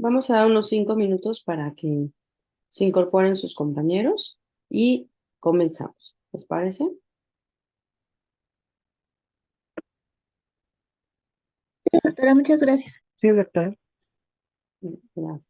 Vamos a dar unos 5 minutos para que se incorporen sus compañeros y comenzamos. ¿Les parece? Sí, doctora, muchas gracias. Sí, doctor. Gracias.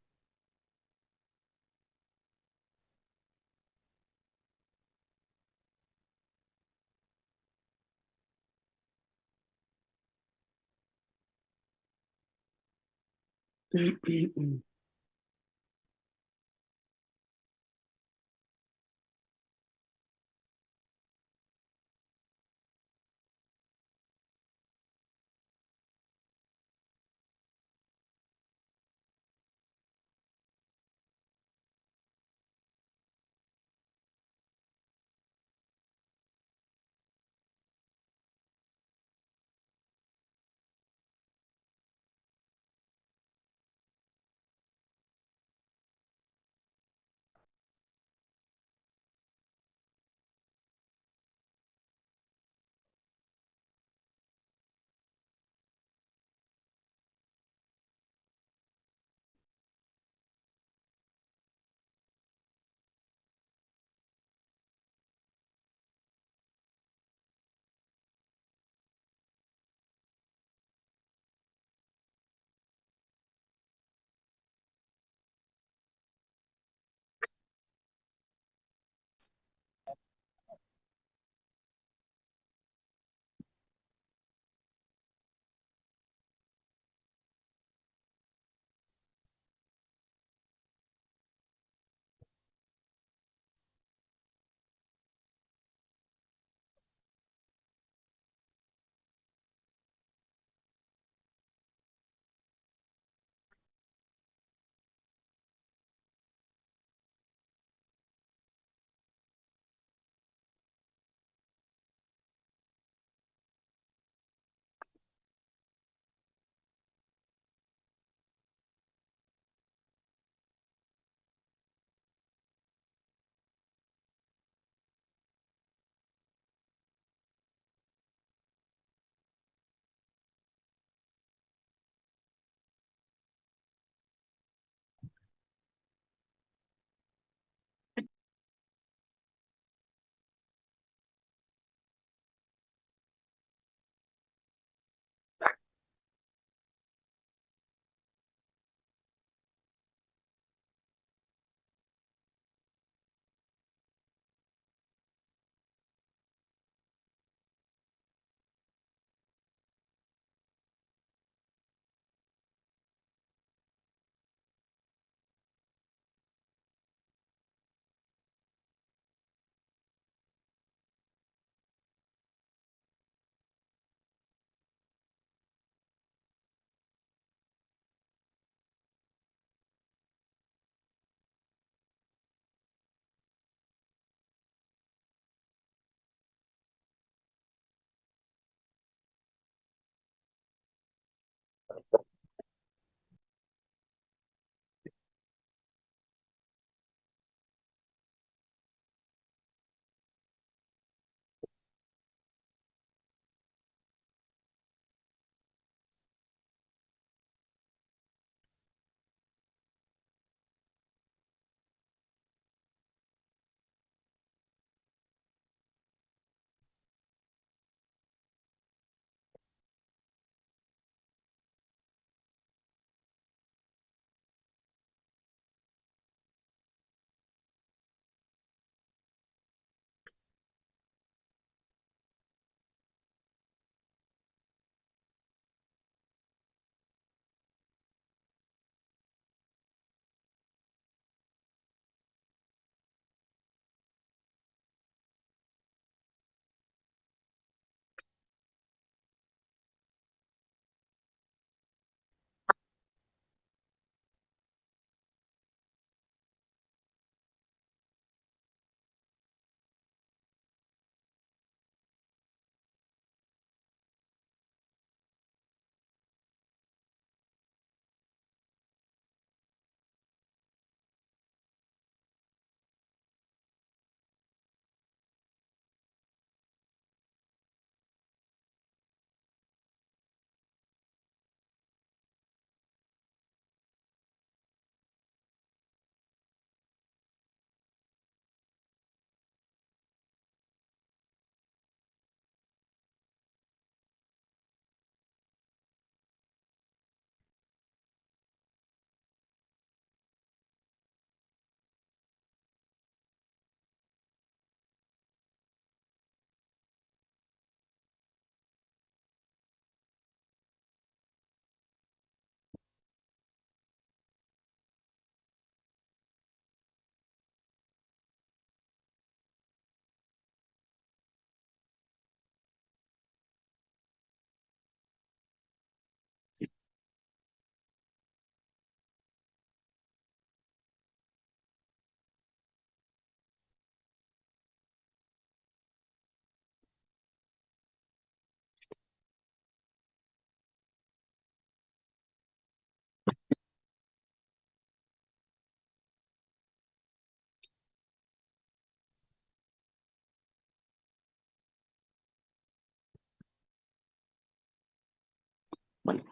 Bueno,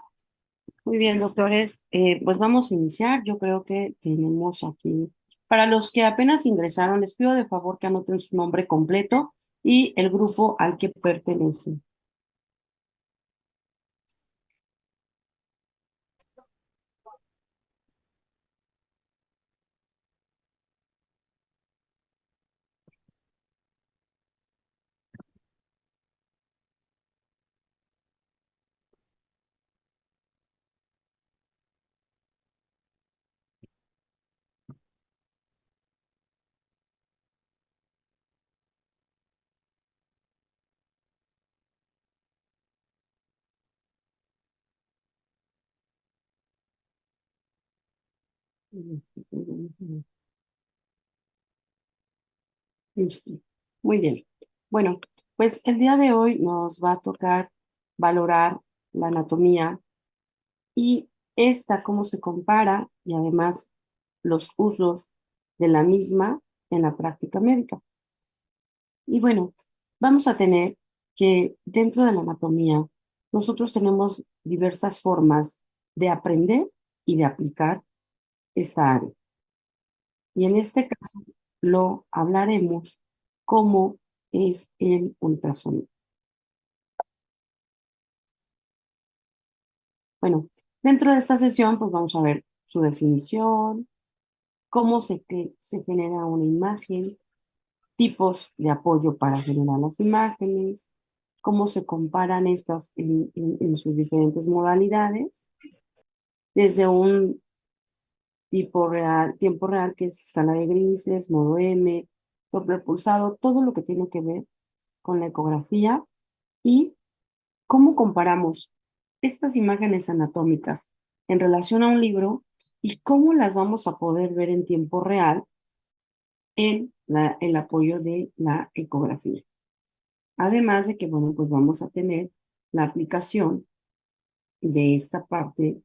muy bien, doctores. Pues vamos a iniciar. Yo creo que tenemos aquí, para los que apenas ingresaron, les pido de favor que anoten su nombre completo y el grupo al que pertenece. Listo. Muy bien. Bueno, pues el día de hoy nos va a tocar valorar la anatomía y esta, cómo se compara y además los usos de la misma en la práctica médica. Y bueno, vamos a tener que dentro de la anatomía, nosotros tenemos diversas formas de aprender y de aplicar esta área. Y en este caso lo hablaremos como es el ultrasonido. Bueno, dentro de esta sesión, pues vamos a ver su definición, cómo se genera una imagen, tipos de apoyo para generar las imágenes, cómo se comparan estas en sus diferentes modalidades, desde un tipo real, tiempo real, que es escala de grises, modo M, Doppler pulsado, todo lo que tiene que ver con la ecografía y cómo comparamos estas imágenes anatómicas en relación a un libro y cómo las vamos a poder ver en tiempo real en el apoyo de la ecografía. Además de que, bueno, pues vamos a tener la aplicación de esta parte,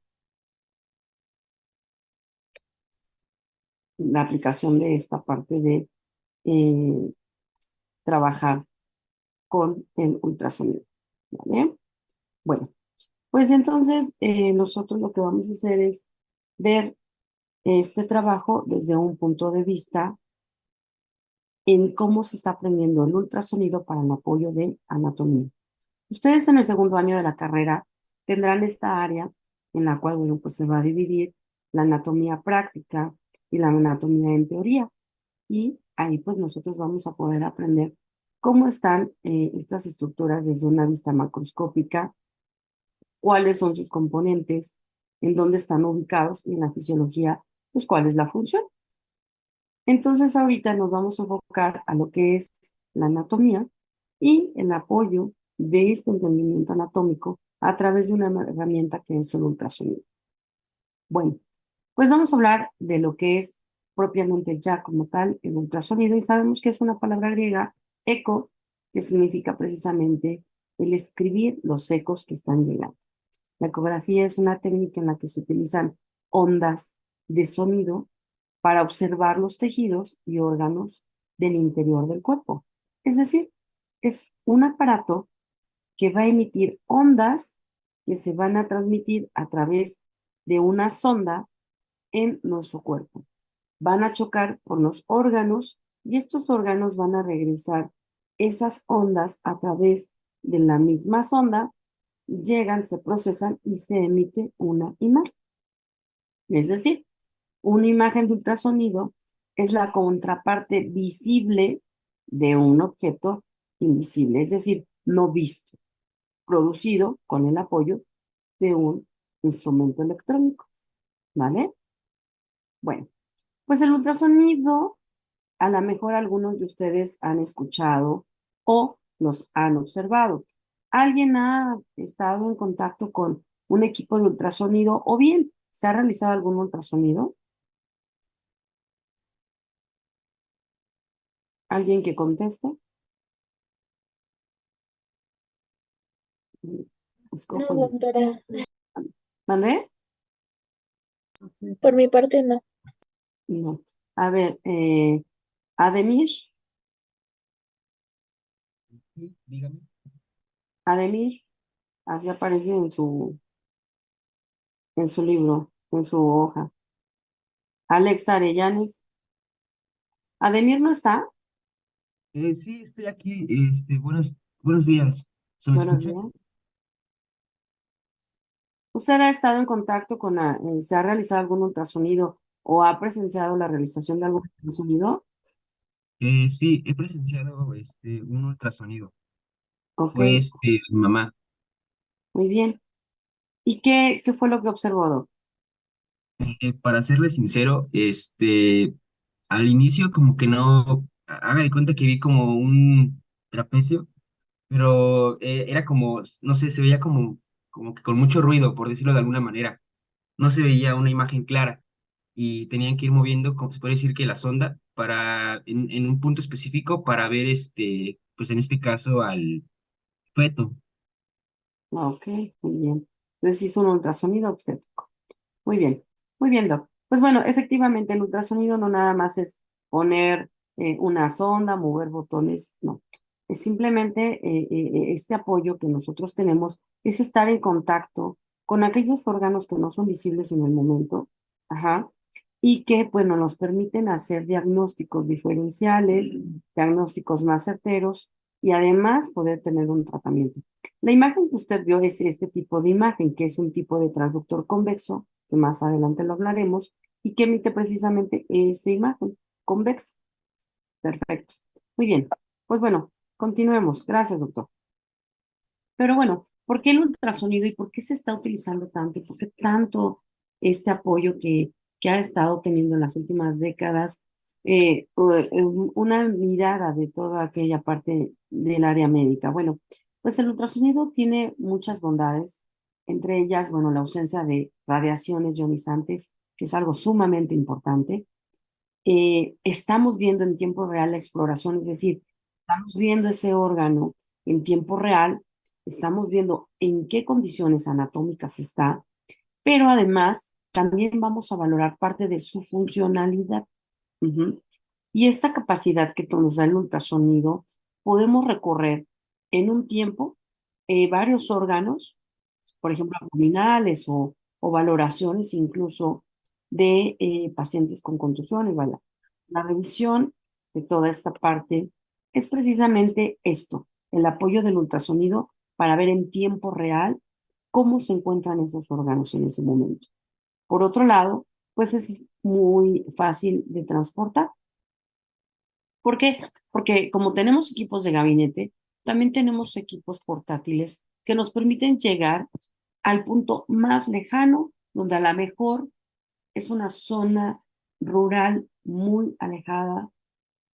la aplicación de esta parte de eh, trabajar con el ultrasonido, ¿vale? Bueno, pues entonces nosotros lo que vamos a hacer es ver este trabajo desde un punto de vista en cómo se está aprendiendo el ultrasonido para el apoyo de anatomía. Ustedes en el segundo año de la carrera tendrán esta área en la cual, bueno, pues se va a dividir la anatomía práctica y la anatomía en teoría. Y ahí pues nosotros vamos a poder aprender cómo están estas estructuras desde una vista macroscópica, cuáles son sus componentes, en dónde están ubicados y en la fisiología, pues cuál es la función. Entonces ahorita nos vamos a enfocar a lo que es la anatomía y el apoyo de este entendimiento anatómico a través de una herramienta que es el ultrasonido. Bueno, pues vamos a hablar de lo que es propiamente ya como tal el ultrasonido y sabemos que es una palabra griega, eco, que significa precisamente el escribir los ecos que están llegando. La ecografía es una técnica en la que se utilizan ondas de sonido para observar los tejidos y órganos del interior del cuerpo. Es decir, es un aparato que va a emitir ondas que se van a transmitir a través de una sonda en nuestro cuerpo. Van a chocar con los órganos y estos órganos van a regresar esas ondas a través de la misma sonda, llegan, se procesan y se emite una imagen. Es decir, una imagen de ultrasonido es la contraparte visible de un objeto invisible, es decir, no visto, producido con el apoyo de un instrumento electrónico, ¿vale? Bueno, pues el ultrasonido, a lo mejor algunos de ustedes han escuchado o los han observado. ¿Alguien ha estado en contacto con un equipo de ultrasonido o bien se ha realizado algún ultrasonido? ¿Alguien que conteste? No, Escojo yo. doctora, ¿Vale? por mi parte no. No. A ver, Ademir, Sí, dígame. Ademir, así aparece en su. en su libro, en su hoja. Alex Arellanes. ¿Ademir no está? Sí, estoy aquí. Buenos días. ¿Se me Buenos escucha? días. ¿Usted ha estado en contacto con, se ha realizado algún ultrasonido o ha presenciado la realización de algún ultrasonido? Sí, he presenciado un ultrasonido. Ok, Fue mi mamá. muy bien. ¿Y qué fue lo que observó, Doc? Para serle sincero, al inicio como que no, haga de cuenta que vi como un trapecio, pero era como, no sé, se veía como que con mucho ruido, por decirlo de alguna manera. No se veía una imagen clara y tenían que ir moviendo, como se puede decir que la sonda, en un punto específico para ver, pues en este caso al feto. Ok, muy bien. Entonces hizo un ultrasonido obstétrico. Muy bien, Doc. Pues bueno, efectivamente el ultrasonido no nada más es poner una sonda, mover botones, no. Es simplemente este apoyo que nosotros tenemos es estar en contacto con aquellos órganos que no son visibles en el momento, ajá, y que, bueno, nos permiten hacer diagnósticos diferenciales, diagnósticos más certeros y además poder tener un tratamiento. La imagen que usted vio es este tipo de imagen, que es un tipo de transductor convexo que más adelante lo hablaremos, y que emite precisamente esta imagen convexa. Perfecto. Muy bien. Pues bueno, continuemos. Gracias, doctor. Pero bueno, ¿por qué el ultrasonido y por qué se está utilizando tanto? ¿Y por qué tanto este apoyo que ha estado teniendo en las últimas décadas una mirada de toda aquella parte del área médica? Bueno, pues el ultrasonido tiene muchas bondades, entre ellas, bueno, la ausencia de radiaciones ionizantes, que es algo sumamente importante. Estamos viendo en tiempo real la exploración, es decir, estamos viendo ese órgano en tiempo real, estamos viendo en qué condiciones anatómicas está, pero además también vamos a valorar parte de su funcionalidad. Ujú. Y esta capacidad que nos da el ultrasonido, podemos recorrer en un tiempo varios órganos, por ejemplo, abdominales o valoraciones incluso de pacientes con contusiones. Vaya. La revisión de toda esta parte es precisamente esto, el apoyo del ultrasonido para ver en tiempo real cómo se encuentran esos órganos en ese momento. Por otro lado, pues es muy fácil de transportar. ¿Por qué? Porque como tenemos equipos de gabinete, también tenemos equipos portátiles que nos permiten llegar al punto más lejano, donde a lo mejor es una zona rural muy alejada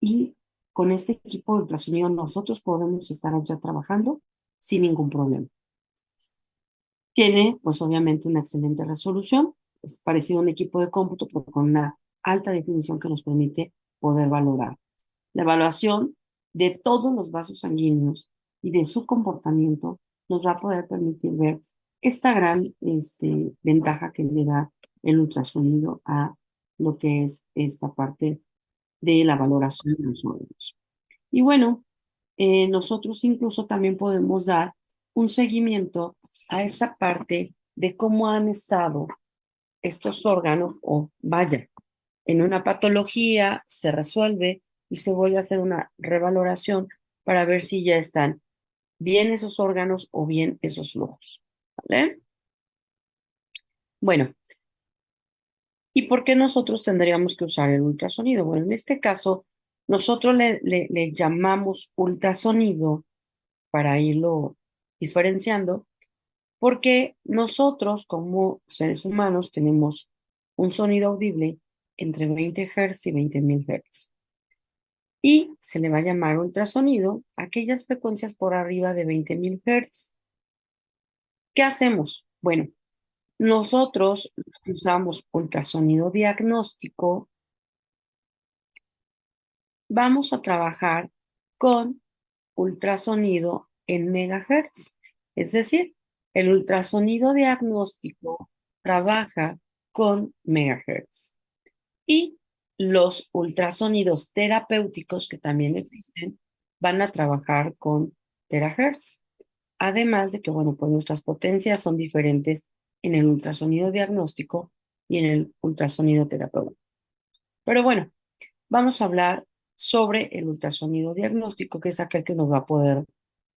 y con este equipo de ultrasonido nosotros podemos estar allá trabajando sin ningún problema. Tiene, pues obviamente, una excelente resolución, es parecido a un equipo de cómputo, pero con una alta definición que nos permite poder valorar. La evaluación de todos los vasos sanguíneos y de su comportamiento nos va a poder permitir ver esta gran ventaja que le da el ultrasonido a lo que es esta parte de la valoración de los órganos. Y bueno, nosotros incluso también podemos dar un seguimiento a esta parte de cómo han estado estos órganos o vaya, en una patología se resuelve y se vuelve a hacer una revaloración para ver si ya están bien esos órganos o bien esos flujos. ¿Vale? Bueno, ¿y por qué nosotros tendríamos que usar el ultrasonido? Bueno, en este caso, nosotros le llamamos ultrasonido para irlo diferenciando, porque nosotros como seres humanos tenemos un sonido audible entre 20 Hz y 20.000 Hz. Y se le va a llamar ultrasonido a aquellas frecuencias por arriba de 20.000 Hz. ¿Qué hacemos? Bueno, nosotros usamos ultrasonido diagnóstico, vamos a trabajar con ultrasonido en megahertz. Es decir, el ultrasonido diagnóstico trabaja con megahertz. Y los ultrasonidos terapéuticos que también existen van a trabajar con terahertz. Además de que, bueno, pues nuestras potencias son diferentes en el ultrasonido diagnóstico y en el ultrasonido terapéutico. Pero bueno, vamos a hablar sobre el ultrasonido diagnóstico, que es aquel que nos va a poder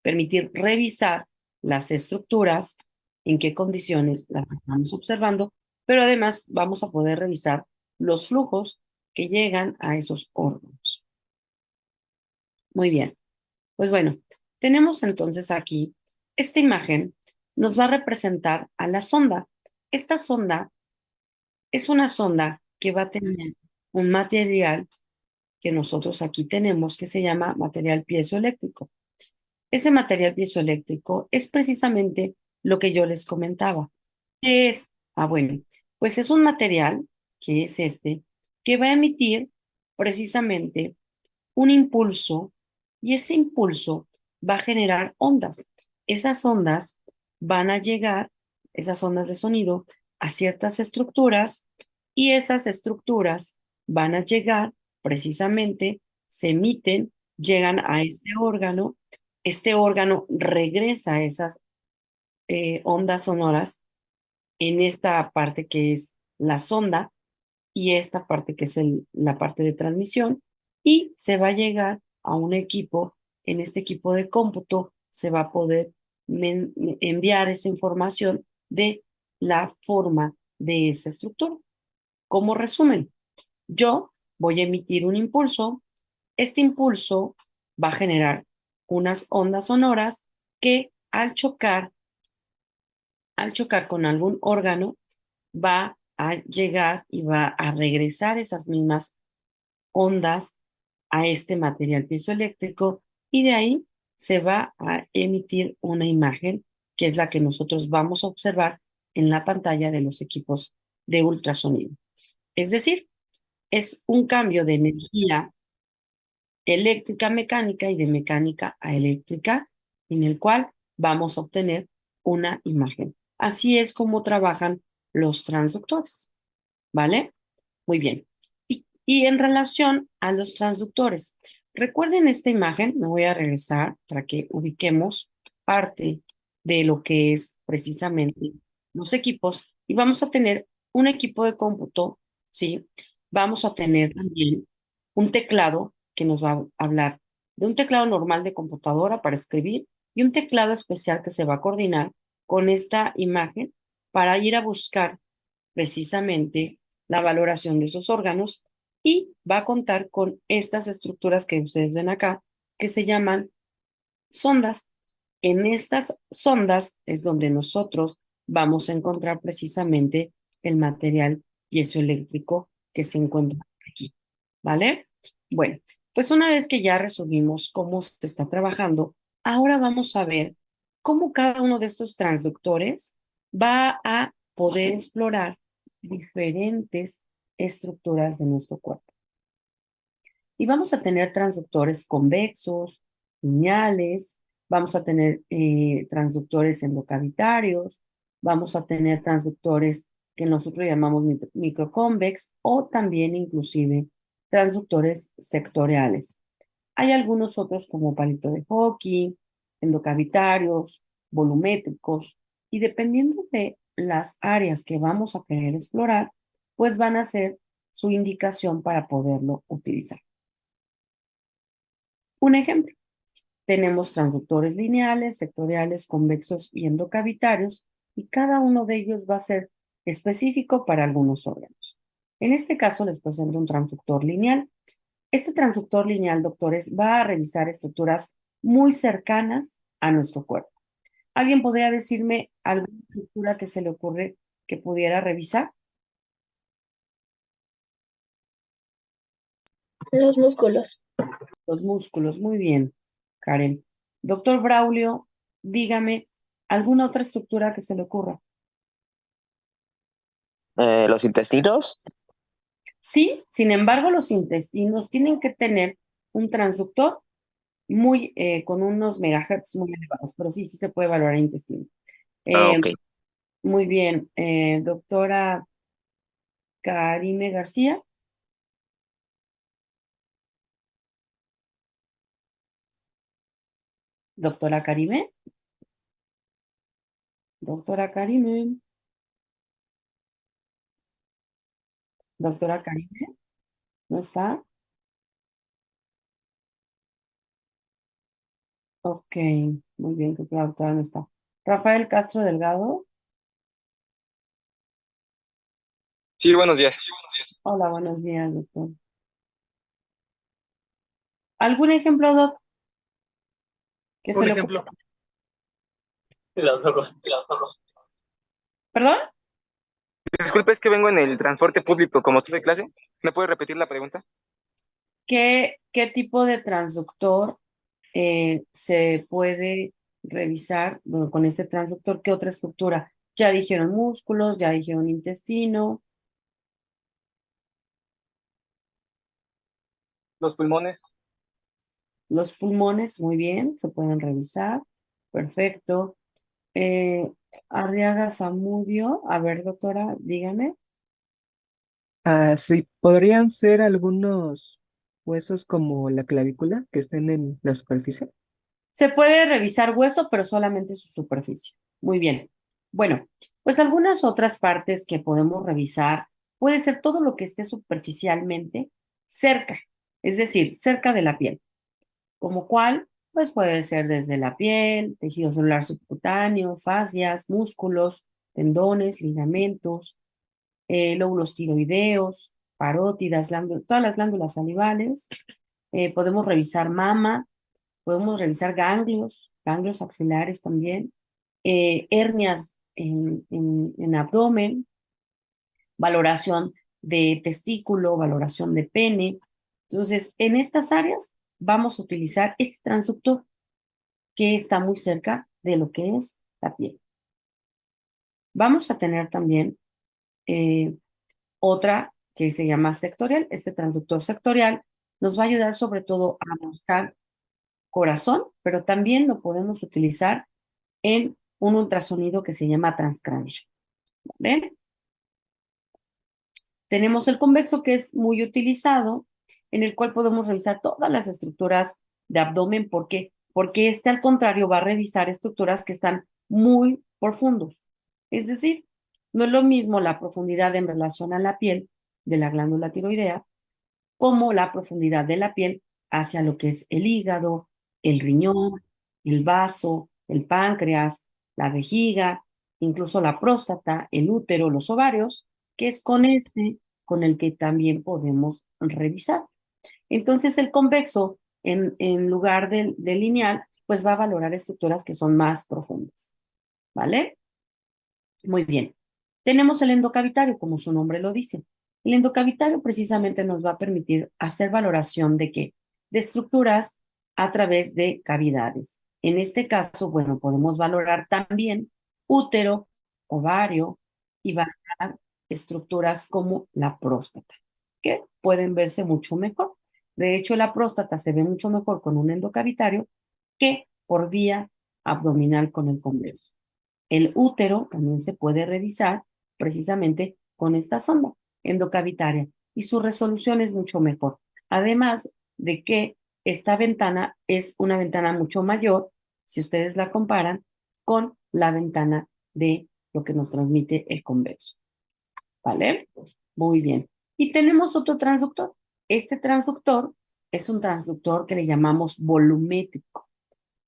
permitir revisar las estructuras, en qué condiciones las estamos observando, pero además vamos a poder revisar los flujos que llegan a esos órganos. Muy bien, pues bueno, tenemos entonces aquí esta imagen, nos va a representar a la sonda. Esta sonda es una sonda que va a tener un material que nosotros aquí tenemos que se llama material piezoeléctrico. Ese material piezoeléctrico es precisamente lo que yo les comentaba. ¿Qué es? Ah, bueno, pues es un material, que es este, que va a emitir precisamente un impulso y ese impulso va a generar ondas. Esas ondas van a llegar, esas ondas de sonido, a ciertas estructuras y esas estructuras van a llegar precisamente, se emiten, llegan a este órgano regresa a esas ondas sonoras en esta parte que es la sonda y esta parte que es la parte de transmisión y se va a llegar a un equipo, en este equipo de cómputo se va a poder enviar esa información de la forma de esa estructura. Como resumen, yo voy a emitir un impulso, este impulso va a generar unas ondas sonoras que al chocar con algún órgano, va a llegar y va a regresar esas mismas ondas a este material piezoeléctrico y de ahí se va a emitir una imagen que es la que nosotros vamos a observar en la pantalla de los equipos de ultrasonido. Es decir, es un cambio de energía eléctrica a mecánica y de mecánica a eléctrica en el cual vamos a obtener una imagen. Así es como trabajan los transductores, ¿vale? Muy bien. Y en relación a los transductores, recuerden esta imagen, me voy a regresar para que ubiquemos parte de lo que es precisamente los equipos y vamos a tener un equipo de cómputo, ¿sí? Vamos a tener también un teclado que nos va a hablar de un teclado normal de computadora para escribir y un teclado especial que se va a coordinar con esta imagen para ir a buscar precisamente la valoración de esos órganos y va a contar con estas estructuras que ustedes ven acá, que se llaman sondas. En estas sondas es donde nosotros vamos a encontrar precisamente el material piezoeléctrico que se encuentra aquí, ¿vale? Bueno, pues una vez que ya resolvimos cómo se está trabajando, ahora vamos a ver cómo cada uno de estos transductores va a poder explorar diferentes estructuras de nuestro cuerpo. Y vamos a tener transductores convexos, lineales, vamos a tener transductores endocavitarios, vamos a tener transductores que nosotros llamamos microconvex o también inclusive transductores sectoriales. Hay algunos otros como palito de hockey, endocavitarios, volumétricos, y dependiendo de las áreas que vamos a querer explorar, pues van a ser su indicación para poderlo utilizar. Un ejemplo, tenemos transductores lineales, sectoriales, convexos y endocavitarios, y cada uno de ellos va a ser específico para algunos órganos. En este caso les presento un transductor lineal. Este transductor lineal, doctores, va a revisar estructuras muy cercanas a nuestro cuerpo. ¿Alguien podría decirme alguna estructura que se le ocurre que pudiera revisar? Los músculos. Los músculos, muy bien, Karen. Doctor Braulio, dígame alguna otra estructura que se le ocurra. Los intestinos. Sí, sin embargo, los intestinos tienen que tener un transductor muy, con unos megahertz muy elevados, pero sí, sí se puede valorar intestino. Ah, Eh, ok. muy bien, doctora Karime García. Doctora Karime. Doctora Karime. Doctora Karine, ¿no está? Ok, muy bien, creo que la doctora no está. Rafael Castro Delgado. Sí, buenos días. Hola, buenos días, doctor. ¿Algún ejemplo, doc, que se Un le ocurra? ejemplo. Los ojos, los ojos. ¿Perdón? Disculpe, es que vengo en el transporte público, como tuve clase. ¿Me puede repetir la pregunta? ¿Qué tipo de transductor se puede revisar? Bueno, con este transductor, ¿qué otra estructura? Ya dijeron músculos, ya dijeron intestino, Los pulmones. los pulmones, muy bien, se pueden revisar. Perfecto. Eh, Arriaga Zamudio, a ver, doctora, dígame. Sí, podrían ser algunos huesos como la clavícula que estén en la superficie. Se puede revisar hueso, pero solamente su superficie. Muy bien. Bueno, pues algunas otras partes que podemos revisar puede ser todo lo que esté superficialmente cerca, es decir, cerca de la piel. ¿Como cuál? Pues puede ser desde la piel, tejido celular subcutáneo, fascias, músculos, tendones, ligamentos, lóbulos tiroideos, parótidas, todas las glándulas salivales. Podemos revisar mama, podemos revisar ganglios, ganglios axilares también, hernias en abdomen, valoración de testículo, valoración de pene. Entonces, en estas áreas vamos a utilizar este transductor que está muy cerca de lo que es la piel. Vamos a tener también eh, otra que se llama sectorial. Este transductor sectorial nos va a ayudar sobre todo a buscar corazón, pero también lo podemos utilizar en un ultrasonido que se llama transcráneo. ¿Vale? Tenemos el convexo, que es muy utilizado, en el cual podemos revisar todas las estructuras de abdomen. ¿Por qué? Porque este, al contrario, va a revisar estructuras que están muy profundos. Es decir, no es lo mismo la profundidad en relación a la piel de la glándula tiroidea como la profundidad de la piel hacia lo que es el hígado, el riñón, el vaso, el páncreas, la vejiga, incluso la próstata, el útero, los ovarios, que es con este con el que también podemos revisar. Entonces, el convexo, en lugar del lineal, pues va a valorar estructuras que son más profundas, ¿vale? Muy bien. Tenemos el endocavitario, como su nombre lo dice. El endocavitario precisamente nos va a permitir hacer valoración de qué? De estructuras a través de cavidades. En este caso, bueno, podemos valorar también útero, ovario y valorar estructuras como la próstata, que pueden verse mucho mejor. De hecho, la próstata se ve mucho mejor con un endocavitario que por vía abdominal con el convexo. El útero también se puede revisar precisamente con esta sonda endocavitaria y su resolución es mucho mejor. Además de que esta ventana es una ventana mucho mayor, si ustedes la comparan con la ventana de lo que nos transmite el convexo. ¿Vale? Muy bien. Y tenemos otro transductor. Este transductor es un transductor que le llamamos volumétrico.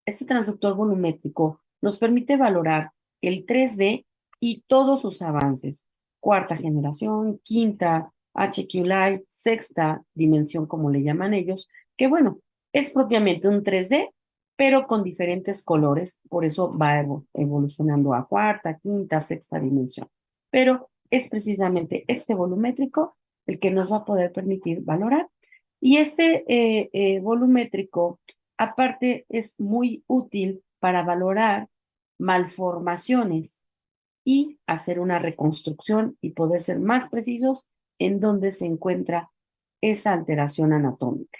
Este transductor volumétrico nos permite valorar el 3D y todos sus avances, cuarta generación, quinta, HQ Lite, sexta dimensión, como le llaman ellos, que bueno, es propiamente un 3D, pero con diferentes colores, por eso va evolucionando a cuarta, quinta, sexta dimensión. Pero es precisamente este volumétrico el que nos va a poder permitir valorar. Y este volumétrico aparte, es muy útil para valorar malformaciones y hacer una reconstrucción y poder ser más precisos en dónde se encuentra esa alteración anatómica.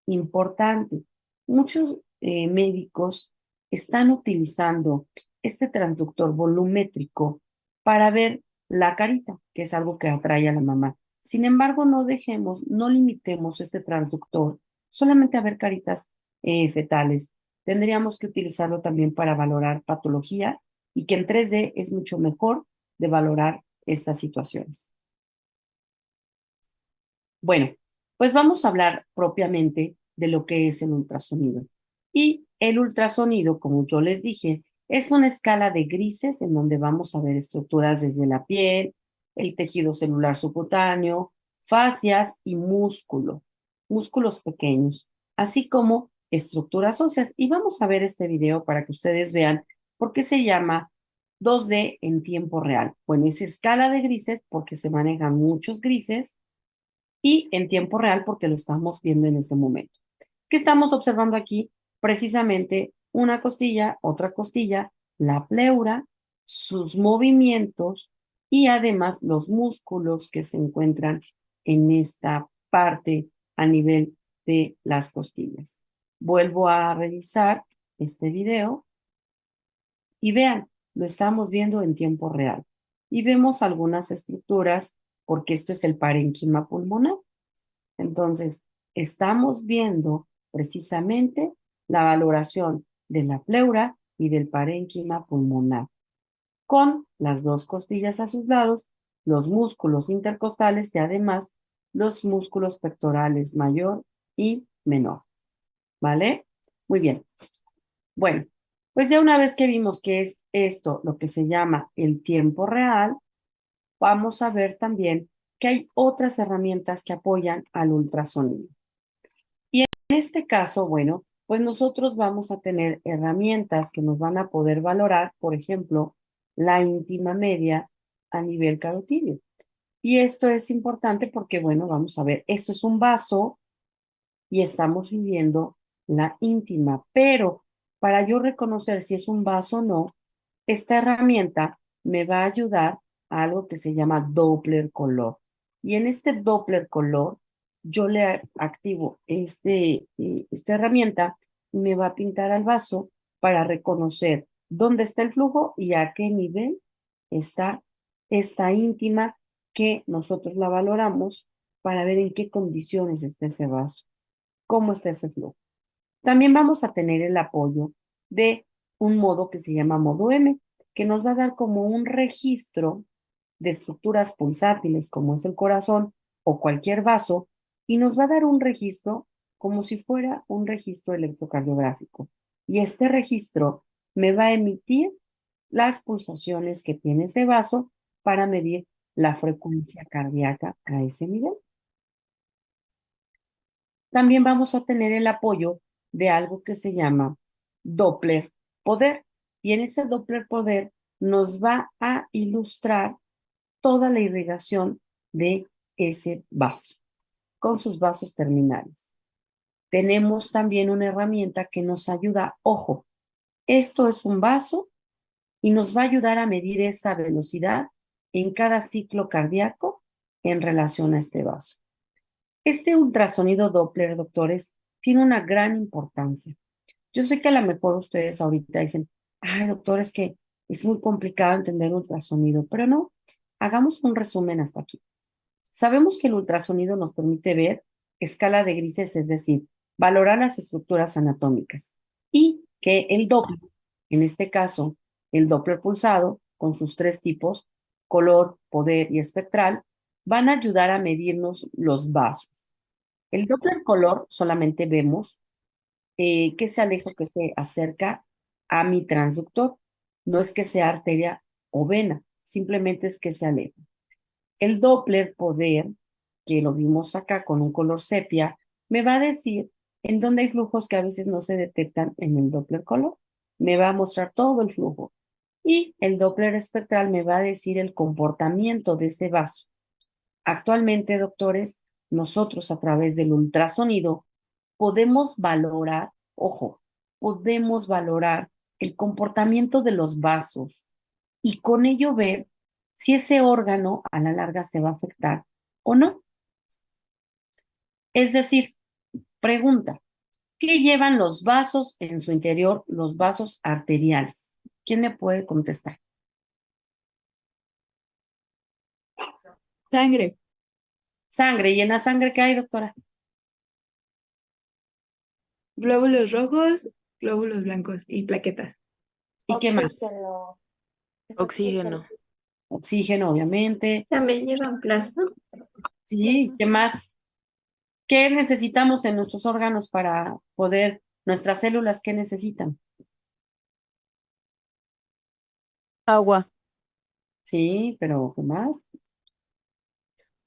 Importante, muchos médicos están utilizando este transductor volumétrico para ver la carita, que es algo que atrae a la mamá. Sin embargo, no dejemos, no limitemos este transductor solamente a ver caritas fetales. Tendríamos que utilizarlo también para valorar patología y que en 3D es mucho mejor de valorar estas situaciones. Bueno, pues vamos a hablar propiamente de lo que es el ultrasonido. Y el ultrasonido, como yo les dije, es una escala de grises en donde vamos a ver estructuras desde la piel, el tejido celular subcutáneo, fascias y músculos pequeños, así como estructuras óseas. Y vamos a ver este video para que ustedes vean por qué se llama 2D en tiempo real. Bueno, es escala de grises porque se manejan muchos grises y en tiempo real porque lo estamos viendo en ese momento. ¿Qué estamos observando aquí? Precisamente una costilla, otra costilla, la pleura, sus movimientos y además los músculos que se encuentran en esta parte a nivel de las costillas. Vuelvo a revisar este video y vean, lo estamos viendo en tiempo real. Y vemos algunas estructuras porque esto es el parénquima pulmonar. Entonces, estamos viendo precisamente la valoración de la pleura y del parénquima pulmonar, con las dos costillas a sus lados, los músculos intercostales y además los músculos pectorales mayor y menor. ¿Vale? Muy bien. Bueno, pues ya una vez que vimos que es esto lo que se llama el tiempo real, vamos a ver también que hay otras herramientas que apoyan al ultrasonido. Y en este caso, bueno, pues nosotros vamos a tener herramientas que nos van a poder valorar, por ejemplo, la íntima media a nivel carotídeo. Y esto es importante porque, bueno, vamos a ver, esto es un vaso y estamos midiendo la íntima, pero para yo reconocer si es un vaso o no, esta herramienta me va a ayudar a algo que se llama Doppler color. Y en este Doppler color, yo le activo esta herramienta y me va a pintar al vaso para reconocer dónde está el flujo y a qué nivel está esta íntima que nosotros la valoramos para ver en qué condiciones está ese vaso, cómo está ese flujo. También vamos a tener el apoyo de un modo que se llama modo M, que nos va a dar como un registro de estructuras pulsátiles, como es el corazón o cualquier vaso, y nos va a dar un registro como si fuera un registro electrocardiográfico. Y este registro me va a emitir las pulsaciones que tiene ese vaso para medir la frecuencia cardíaca a ese nivel. También vamos a tener el apoyo de algo que se llama Doppler poder. Y en ese Doppler poder nos va a ilustrar toda la irrigación de ese vaso, con sus vasos terminales. Tenemos también una herramienta que nos ayuda, ojo, esto es un vaso y nos va a ayudar a medir esa velocidad en cada ciclo cardíaco en relación a este vaso. Este ultrasonido Doppler, doctores, tiene una gran importancia. Yo sé que a lo mejor ustedes ahorita dicen, ay, doctor, es que es muy complicado entender ultrasonido, pero no, hagamos un resumen hasta aquí. Sabemos que el ultrasonido nos permite ver escala de grises, es decir, valorar las estructuras anatómicas, y que el Doppler, en este caso, el Doppler pulsado, con sus tres tipos, color, poder y espectral, van a ayudar a medirnos los vasos. El Doppler color solamente vemos que se aleja o que se acerca a mi transductor. No es que sea arteria o vena, simplemente es que se aleja. El Doppler poder, que lo vimos acá con un color sepia, me va a decir en dónde hay flujos que a veces no se detectan en el Doppler color. Me va a mostrar todo el flujo. Y el Doppler espectral me va a decir el comportamiento de ese vaso. Actualmente, doctores, nosotros a través del ultrasonido podemos valorar, ojo, podemos valorar el comportamiento de los vasos y con ello ver si ese órgano a la larga se va a afectar o no. Es decir, pregunta, ¿qué llevan los vasos en su interior, los vasos arteriales? ¿Quién me puede contestar? Sangre. Sangre. ¿Y en la sangre qué hay, doctora? Glóbulos rojos, glóbulos blancos y plaquetas. ¿Y qué más? Oxígeno. Oxígeno, obviamente. También llevan plasma. Sí, ¿qué más? ¿Qué necesitamos en nuestros órganos para poder, nuestras células, qué necesitan? Agua. Sí, pero ¿qué más?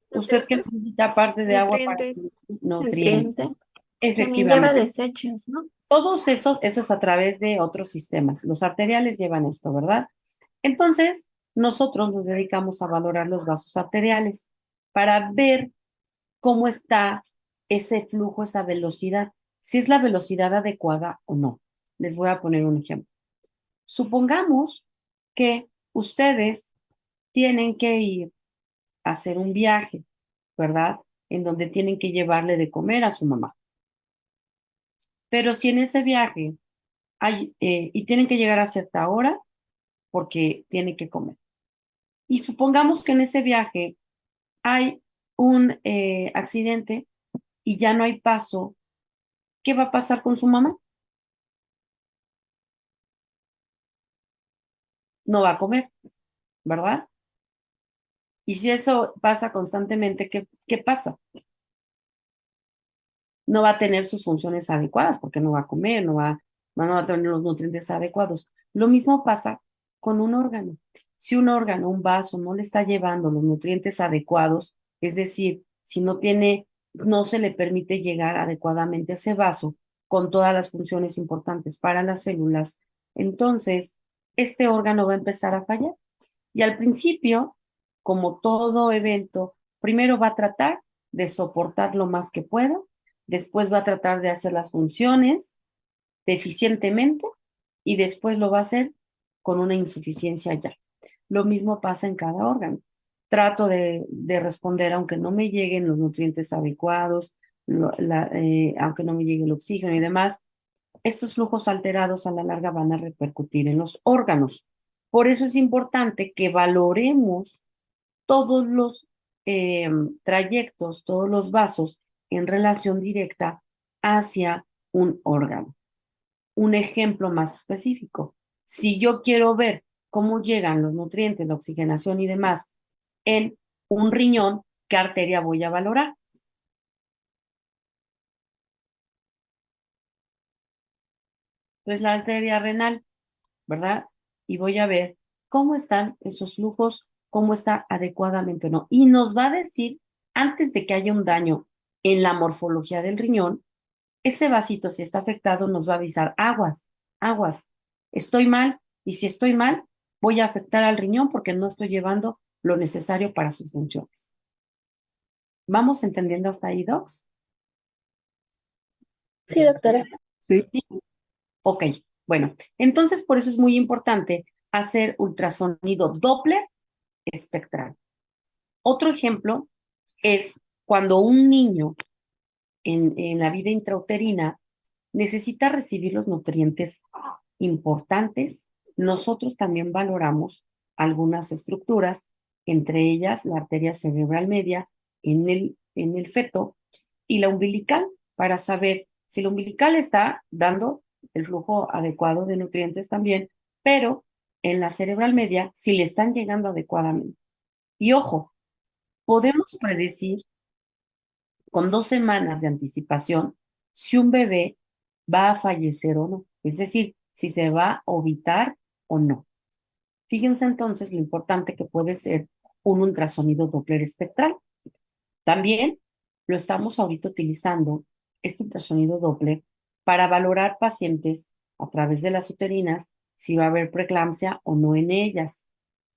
¿Usted qué Nutrientes. necesita aparte de agua para su Nutrientes. nutrientes? También lleva Efectivamente. desechos, ¿no? Todos eso es a través de otros sistemas. Los arteriales llevan esto, ¿verdad? Entonces, nosotros nos dedicamos a valorar los vasos arteriales para ver cómo está ese flujo, esa velocidad, si es la velocidad adecuada o no. Les voy a poner un ejemplo. Supongamos que ustedes tienen que ir a hacer un viaje, ¿verdad? En donde tienen que llevarle de comer a su mamá. Pero si en ese viaje y tienen que llegar a cierta hora porque tienen que comer. Y supongamos que en ese viaje hay un accidente y ya no hay paso, ¿qué va a pasar con su mamá? No va a comer, ¿verdad? Y si eso pasa constantemente, ¿qué pasa? No va a tener sus funciones adecuadas porque no va a comer, no va a tener los nutrientes adecuados. Lo mismo pasa con un órgano. Si un órgano, un vaso, no le está llevando los nutrientes adecuados, es decir, si no se le permite llegar adecuadamente a ese vaso con todas las funciones importantes para las células, entonces este órgano va a empezar a fallar. Y al principio, como todo evento, primero va a tratar de soportar lo más que pueda, después va a tratar de hacer las funciones deficientemente y después lo va a hacer con una insuficiencia ya. Lo mismo pasa en cada órgano. Trato de responder aunque no me lleguen los nutrientes adecuados, aunque no me llegue el oxígeno y demás. Estos flujos alterados a la larga van a repercutir en los órganos. Por eso es importante que valoremos todos los trayectos, todos los vasos en relación directa hacia un órgano. Un ejemplo más específico. Si yo quiero ver cómo llegan los nutrientes, la oxigenación y demás en un riñón, ¿qué arteria voy a valorar? Pues la arteria renal, ¿verdad? Y voy a ver cómo están esos flujos, cómo está adecuadamente o no. Y nos va a decir, antes de que haya un daño en la morfología del riñón, ese vasito, si está afectado, nos va a avisar, aguas, aguas, estoy mal, y si estoy mal, voy a afectar al riñón porque no estoy llevando lo necesario para sus funciones. ¿Vamos entendiendo hasta ahí, Docs? Sí, doctora. Sí, Sí. Ok, bueno, entonces por eso es muy importante hacer ultrasonido Doppler espectral. Otro ejemplo es cuando un niño en la vida intrauterina necesita recibir los nutrientes importantes. Nosotros también valoramos algunas estructuras, entre ellas la arteria cerebral media en el feto y la umbilical, para saber si la umbilical está dando el flujo adecuado de nutrientes también, pero en la cerebral media si le están llegando adecuadamente. Y ojo, podemos predecir con 2 semanas de anticipación si un bebé va a fallecer o no, es decir, si se va a ovitar o no. Fíjense entonces lo importante que puede ser un ultrasonido Doppler espectral. También lo estamos ahorita utilizando, este ultrasonido Doppler, para valorar pacientes a través de las uterinas si va a haber preeclampsia o no en ellas,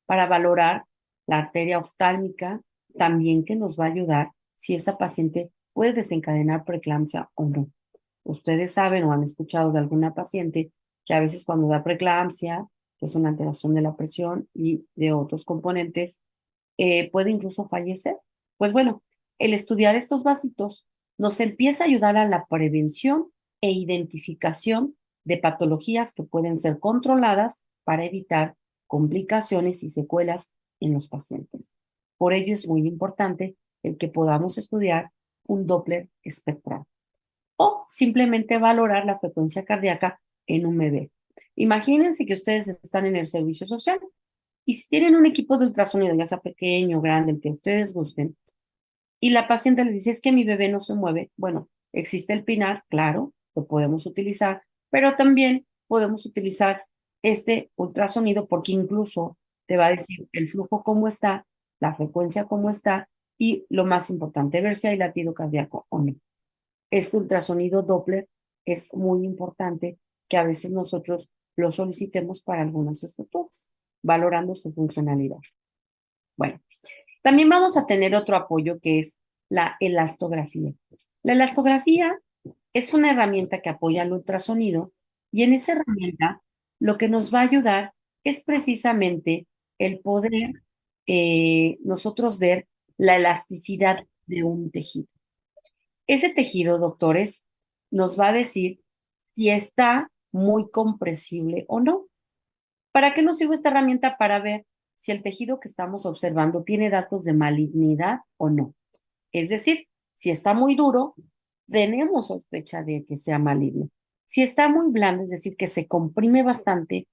para valorar la arteria oftálmica, también que nos va a ayudar si esa paciente puede desencadenar preeclampsia o no. Ustedes saben o han escuchado de alguna paciente que a veces cuando da preeclampsia, que es una alteración de la presión y de otros componentes, puede incluso fallecer. Pues bueno, el estudiar estos vasitos nos empieza a ayudar a la prevención e identificación de patologías que pueden ser controladas para evitar complicaciones y secuelas en los pacientes. Por ello es muy importante el que podamos estudiar un Doppler espectral o simplemente valorar la frecuencia cardíaca en un bebé. Imagínense que ustedes están en el servicio social y si tienen un equipo de ultrasonido, ya sea pequeño o grande, el que ustedes gusten, y la paciente le dice, es que mi bebé no se mueve. Bueno, existe el PINAR, claro, lo podemos utilizar, pero también podemos utilizar este ultrasonido porque incluso te va a decir el flujo cómo está, la frecuencia cómo está y lo más importante, ver si hay latido cardíaco o no. Este ultrasonido Doppler es muy importante que a veces nosotros lo solicitemos para algunas estructuras, valorando su funcionalidad. Bueno, también vamos a tener otro apoyo que es la elastografía. La elastografía es una herramienta que apoya al ultrasonido y en esa herramienta lo que nos va a ayudar es precisamente el poder nosotros ver la elasticidad de un tejido. Ese tejido, doctores, nos va a decir si está muy compresible o no. ¿Para qué nos sirve esta herramienta? Para ver si el tejido que estamos observando tiene datos de malignidad o no. Es decir, si está muy duro, tenemos sospecha de que sea maligno. Si está muy blando, es decir, que se comprime bastante,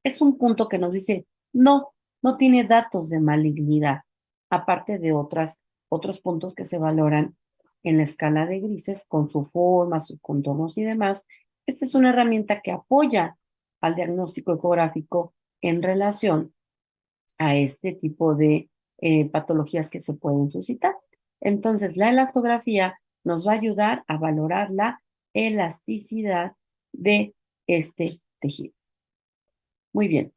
es un punto que nos dice, no, no tiene datos de malignidad, aparte de otros puntos que se valoran en la escala de grises con su forma, sus contornos y demás. Esta es una herramienta que apoya al diagnóstico ecográfico en relación a este tipo de patologías que se pueden suscitar. Entonces, la elastografía nos va a ayudar a valorar la elasticidad de este tejido. Muy bien.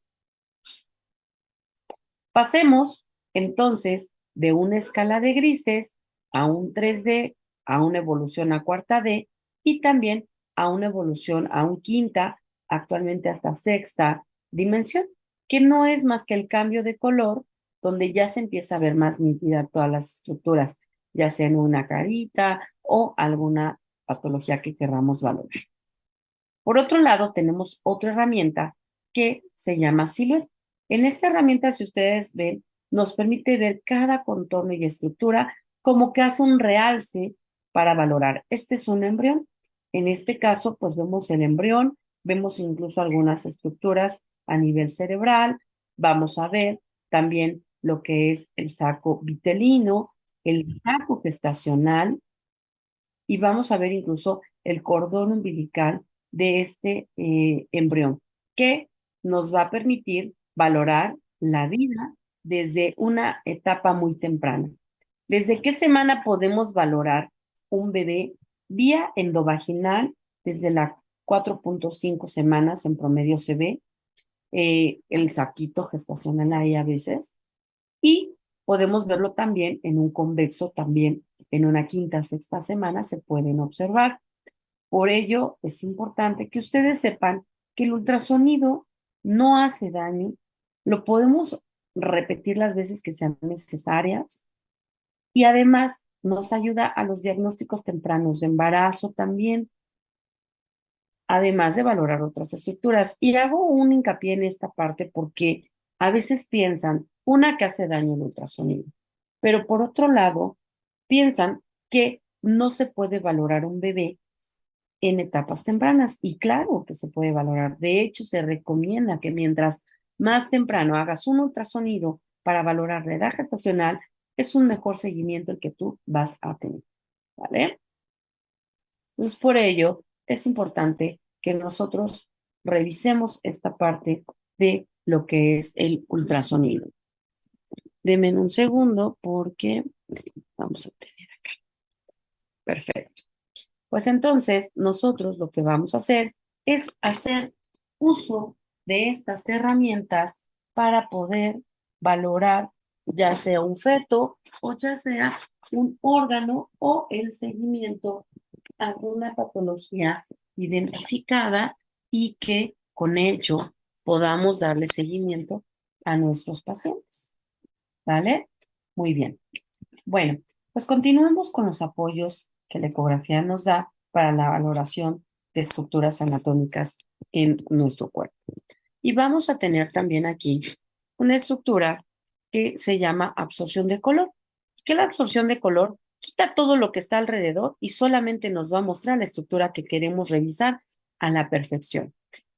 Pasemos entonces de una escala de grises a un 3D, a una evolución a cuarta D y también a una evolución a un quinta, actualmente hasta sexta dimensión, que no es más que el cambio de color, donde ya se empieza a ver más nítida todas las estructuras, ya sea en una carita o alguna patología que queramos valorar. Por otro lado, tenemos otra herramienta que se llama Silhouette. En esta herramienta, si ustedes ven, nos permite ver cada contorno y estructura como que hace un realce para valorar. Este es un embrión. En este caso, pues vemos el embrión, vemos incluso algunas estructuras a nivel cerebral. Vamos a ver también lo que es el saco vitelino, el saco gestacional, y vamos a ver incluso el cordón umbilical de este embrión, que nos va a permitir valorar la vida desde una etapa muy temprana. ¿Desde qué semana podemos valorar un bebé vía endovaginal? Desde las 4.5 semanas en promedio se ve el saquito gestacional ahí a veces. Y podemos verlo también en un convexo, también en una quinta, sexta semana se pueden observar. Por ello, es importante que ustedes sepan que el ultrasonido no hace daño, lo podemos repetir las veces que sean necesarias y además nos ayuda a los diagnósticos tempranos de embarazo también, además de valorar otras estructuras. Y hago un hincapié en esta parte porque a veces piensan, una, que hace daño el ultrasonido, pero por otro lado, piensan que no se puede valorar un bebé en etapas tempranas. Y claro que se puede valorar. De hecho, se recomienda que mientras más temprano hagas un ultrasonido para valorar la edad gestacional, es un mejor seguimiento el que tú vas a tener. ¿Vale? Entonces, por ello, es importante que nosotros revisemos esta parte de lo que es el ultrasonido. Denme un segundo porque vamos a tener acá. Perfecto. Pues entonces, nosotros lo que vamos a hacer es hacer uso de estas herramientas para poder valorar ya sea un feto o ya sea un órgano o el seguimiento a alguna patología identificada y que con ello podamos darle seguimiento a nuestros pacientes. ¿Vale? Muy bien. Bueno, pues continuamos con los apoyos que la ecografía nos da para la valoración de estructuras anatómicas en nuestro cuerpo. Y vamos a tener también aquí una estructura que se llama absorción de color. Que la absorción de color quita todo lo que está alrededor y solamente nos va a mostrar la estructura que queremos revisar a la perfección.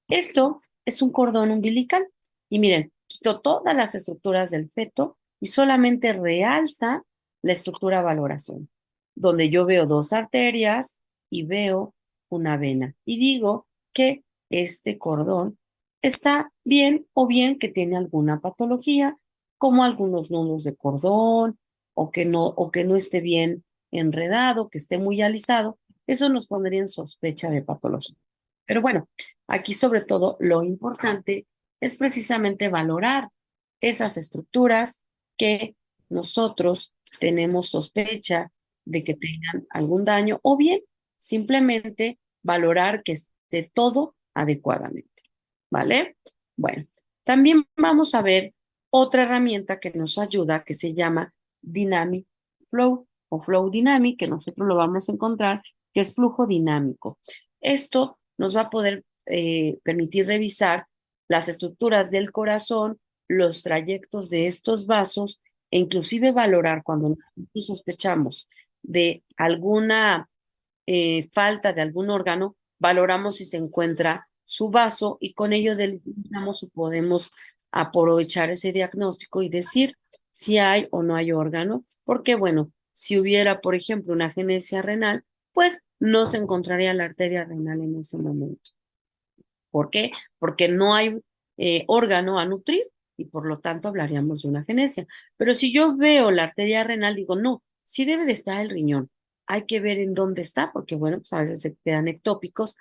Esto es un cordón umbilical. Y miren, quito todas las estructuras del feto y solamente realza la estructura valoración, donde yo veo dos arterias y veo una vena. Y digo que este cordón está bien o bien que tiene alguna patología, como algunos nudos de cordón, o que no esté bien enredado, que esté muy alisado. Eso nos pondría en sospecha de patología. Pero bueno, aquí sobre todo lo importante es precisamente valorar esas estructuras que nosotros tenemos sospecha de que tengan algún daño o bien simplemente valorar que esté todo adecuadamente, ¿vale? Bueno, también vamos a ver otra herramienta que nos ayuda que se llama Dynamic Flow o Flow Dynamic, que nosotros lo vamos a encontrar, que es flujo dinámico. Esto nos va a poder permitir revisar las estructuras del corazón, los trayectos de estos vasos e inclusive valorar cuando nosotros sospechamos de alguna falta de algún órgano, valoramos si se encuentra su vaso y con ello delimitamos o podemos aprovechar ese diagnóstico y decir si hay o no hay órgano, porque bueno, si hubiera, por ejemplo, una agenesia renal, pues no se encontraría la arteria renal en ese momento. ¿Por qué? Porque no hay órgano a nutrir y por lo tanto hablaríamos de una agenesia. Pero si yo veo la arteria renal, digo, no, sí debe de estar el riñón. Hay que ver en dónde está, porque bueno, pues a veces se quedan ectópicos,